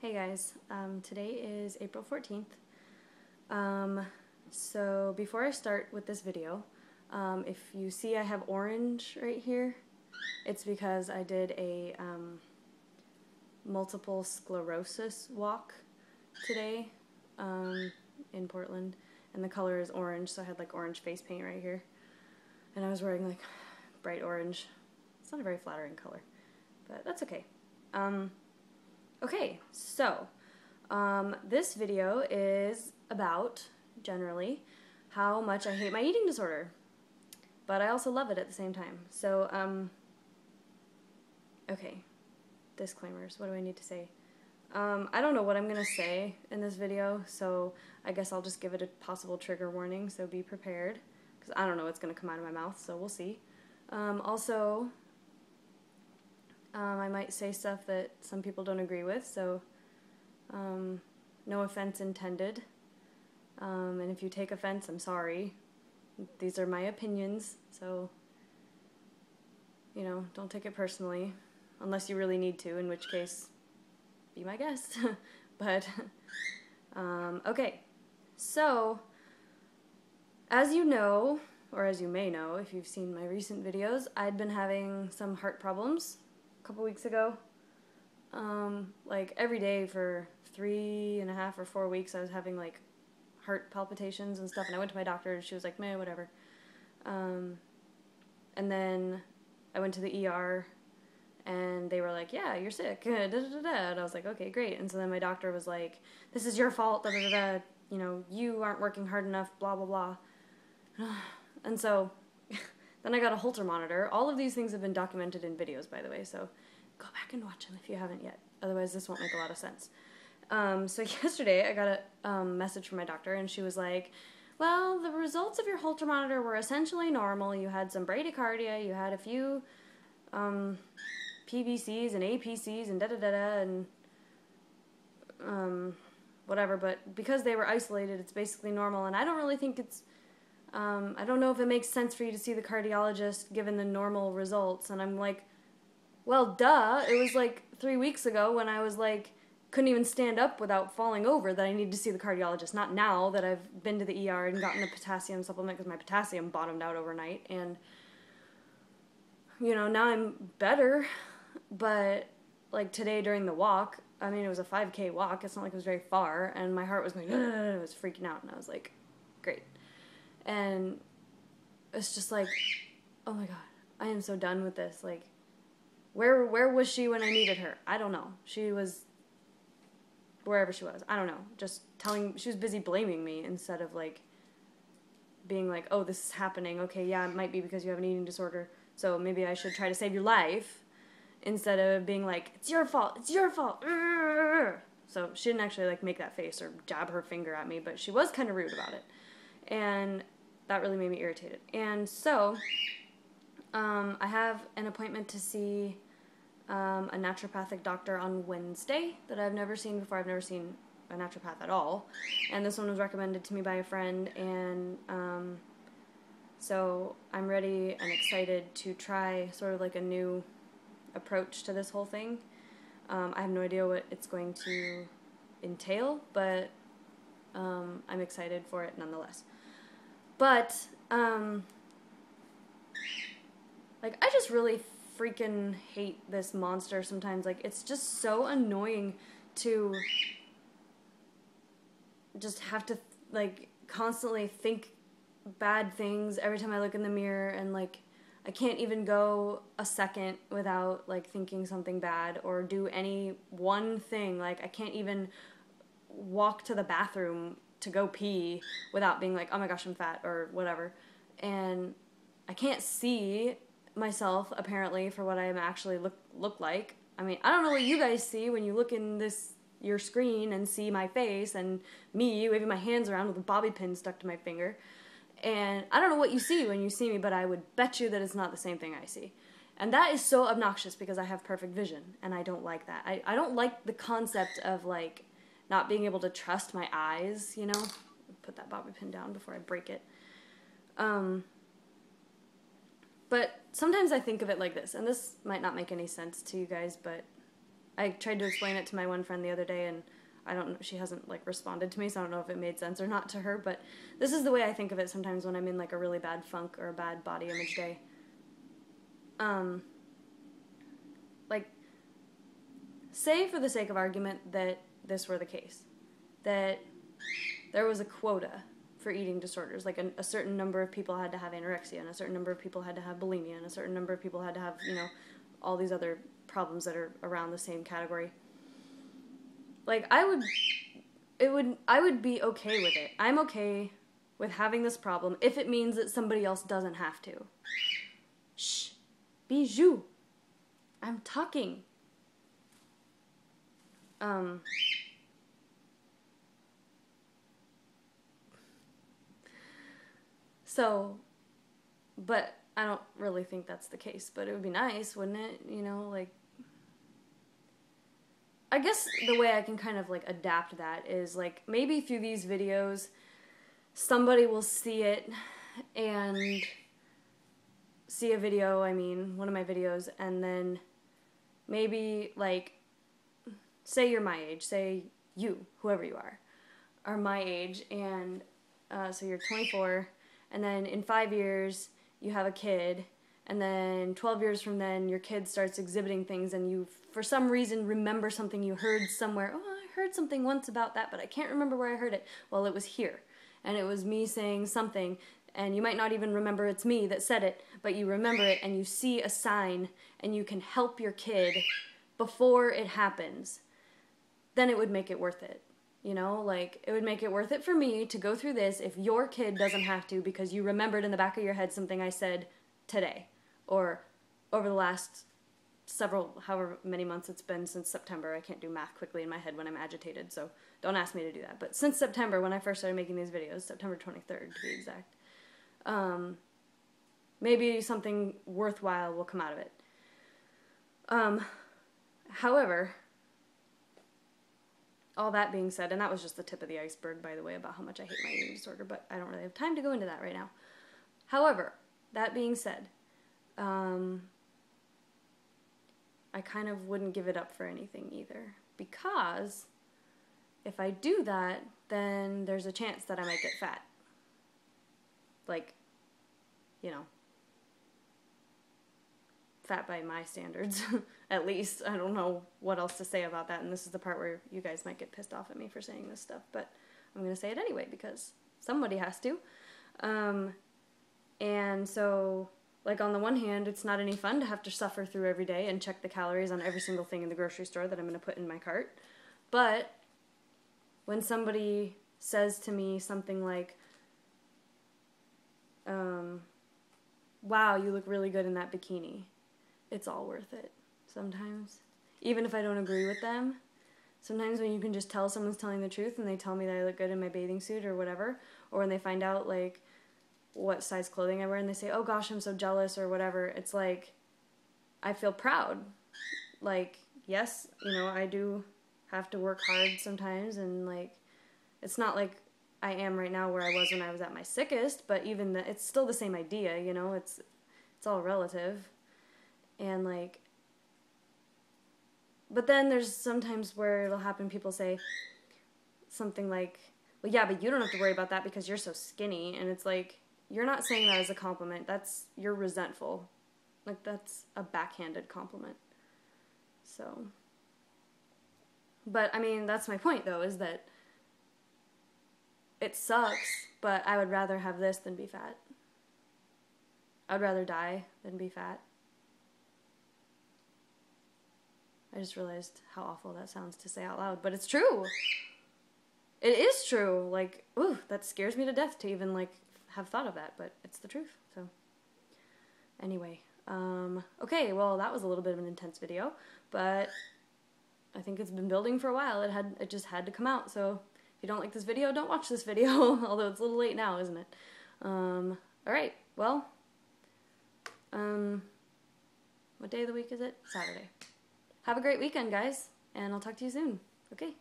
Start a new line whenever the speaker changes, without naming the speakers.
Hey guys, today is April 14th. So before I start with this video, if you see I have orange right here, it's because I did a multiple sclerosis walk today in Portland, and the color is orange, so I had like orange face paint right here, and I was wearing like bright orange. It's not a very flattering color, but that's okay. Okay, so this video is about, generally, how much I hate my eating disorder, but I also love it at the same time. So, okay, disclaimers, what do I need to say? I don't know what I'm going to say in this video, so I guess I'll just give it a possible trigger warning, so be prepared, because I don't know what's going to come out of my mouth, so we'll see. I might say stuff that some people don't agree with, so no offense intended. And if you take offense, I'm sorry. These are my opinions, so, you know, don't take it personally, unless you really need to, in which case, be my guest. But, okay. So, as you know, or as you may know, if you've seen my recent videos, I'd been having some heart problems a couple weeks ago. Like every day for 3.5 or 4 weeks I was having like heart palpitations and stuff, and I went to my doctor and she was like, meh, whatever. And then I went to the ER and they were like, yeah, you're sick, da, da, da, da. And I was like, okay, great. And so then my doctor was like, this is your fault, da, da, da, da. You know, you aren't working hard enough, blah, blah, blah. And so then I got a Holter monitor. All of these things have been documented in videos, by the way, so go back and watch them if you haven't yet. Otherwise, this won't make a lot of sense. So yesterday, I got a message from my doctor, and she was like, well, the results of your Holter monitor were essentially normal. You had some bradycardia, you had a few PVCs and APCs and da-da-da-da, and whatever, but because they were isolated, it's basically normal, and I don't really think it's I don't know if it makes sense for you to see the cardiologist given the normal results. And I'm like, well, duh. It was like 3 weeks ago when I was like, couldn't even stand up without falling over that I need to see the cardiologist. Not now that I've been to the ER and gotten a potassium supplement because my potassium bottomed out overnight. And, you know, now I'm better. But, like, today during the walk, I mean, it was a 5K walk. It's not like it was very far. And my heart was going, it was freaking out. And I was like, great. And it's just like, oh my god, I am so done with this. Like, where was she when I needed her? I don't know. She was wherever she was. I don't know. Just she was busy blaming me instead of like being like, oh, this is happening. Okay, yeah, it might be because you have an eating disorder, so maybe I should try to save your life, instead of being like, it's your fault, it's your fault. So she didn't actually like make that face or jab her finger at me, but she was kind of rude about it. And that really made me irritated. And so, I have an appointment to see a naturopathic doctor on Wednesday that I've never seen before. I've never seen a naturopath at all. And this one was recommended to me by a friend. And so I'm ready and excited to try sort of like a new approach to this whole thing. I have no idea what it's going to entail, but I'm excited for it nonetheless. But, like, I just really freaking hate this monster sometimes. Like, it's just so annoying to just have to, like, constantly think bad things every time I look in the mirror, and, like, I can't even go a second without, like, thinking something bad or do any one thing. Like, I can't even walk to the bathroom to go pee without being like, oh my gosh, I'm fat or whatever. And I can't see myself, apparently, for what I actually look like. I mean, I don't know what you guys see when you look in your screen and see my face and me waving my hands around with a bobby pin stuck to my finger. And I don't know what you see when you see me, but I would bet you that it's not the same thing I see. And that is so obnoxious because I have perfect vision, and I don't like that. I don't like the concept of, like, not being able to trust my eyes, you know? Put that bobby pin down before I break it. But sometimes I think of it like this, and this might not make any sense to you guys, but I tried to explain it to my one friend the other day, and I don't know, she hasn't, like, responded to me, so I don't know if it made sense or not to her, but this is the way I think of it sometimes when I'm in, like, a really bad funk or a bad body image day. Like, say for the sake of argument that this were the case, that there was a quota for eating disorders, like a certain number of people had to have anorexia, and a certain number of people had to have bulimia, and a certain number of people had to have, you know, all these other problems that are around the same category. Like, I would be okay with it. I'm okay with having this problem if it means that somebody else doesn't have to. Shh. Bijou. I'm talking. So, but I don't really think that's the case, but it would be nice, wouldn't it? You know, like, I guess the way I can kind of, like, adapt that is, like, maybe through these videos, somebody will see it and see a video, one of my videos, and then maybe, like, say you're my age, say you, whoever you are my age, and so you're 24, and then in 5 years, you have a kid, and then 12 years from then, your kid starts exhibiting things, and you, for some reason, remember something you heard somewhere. Oh, I heard something once about that, but I can't remember where I heard it. Well, it was here, and it was me saying something, and you might not even remember it's me that said it, but you remember it, and you see a sign, and you can help your kid before it happens. Then it would make it worth it. You know, like, it would make it worth it for me to go through this if your kid doesn't have to because you remembered in the back of your head something I said today or over the last however many months it's been since September. I can't do math quickly in my head when I'm agitated, so don't ask me to do that. But since September, when I first started making these videos, September 23rd to be exact, maybe something worthwhile will come out of it. However, all that being said, and that was just the tip of the iceberg, by the way, about how much I hate my eating disorder, but I don't really have time to go into that right now. However, that being said, I kind of wouldn't give it up for anything either, because if I do that, then there's a chance that I might get fat. Like, you know, fat by my standards, at least. I don't know what else to say about that, and this is the part where you guys might get pissed off at me for saying this stuff, but I'm going to say it anyway, because somebody has to. And so, like, on the one hand, it's not any fun to have to suffer through every day and check the calories on every single thing in the grocery store that I'm going to put in my cart, but when somebody says to me something like, wow, you look really good in that bikini, it's all worth it sometimes. Even if I don't agree with them, sometimes when you can just tell someone's telling the truth and they tell me that I look good in my bathing suit or whatever, or when they find out, like, what size clothing I wear and they say, oh gosh, I'm so jealous or whatever, it's like, I feel proud. Like, yes, you know, I do have to work hard sometimes, and, like, it's not like I am right now where I was when I was at my sickest, but even it's still the same idea, you know, it's all relative. And, like, but then there's sometimes where it'll happen, people say something like, well, yeah, but you don't have to worry about that because you're so skinny, and it's like, you're not saying that as a compliment, you're resentful. Like, that's a backhanded compliment. So, but, I mean, that's my point, though, is that it sucks, but I would rather have this than be fat. I'd rather die than be fat. I just realized how awful that sounds to say out loud, but it's true. It is true. Like, ooh, that scares me to death to even, like, have thought of that, but it's the truth. So, anyway, okay, well, that was a little bit of an intense video, but I think it's been building for a while. It just had to come out. So if you don't like this video, don't watch this video, although it's a little late now, isn't it? All right, well, what day of the week is it? Saturday. Have a great weekend, guys, and I'll talk to you soon. Okay.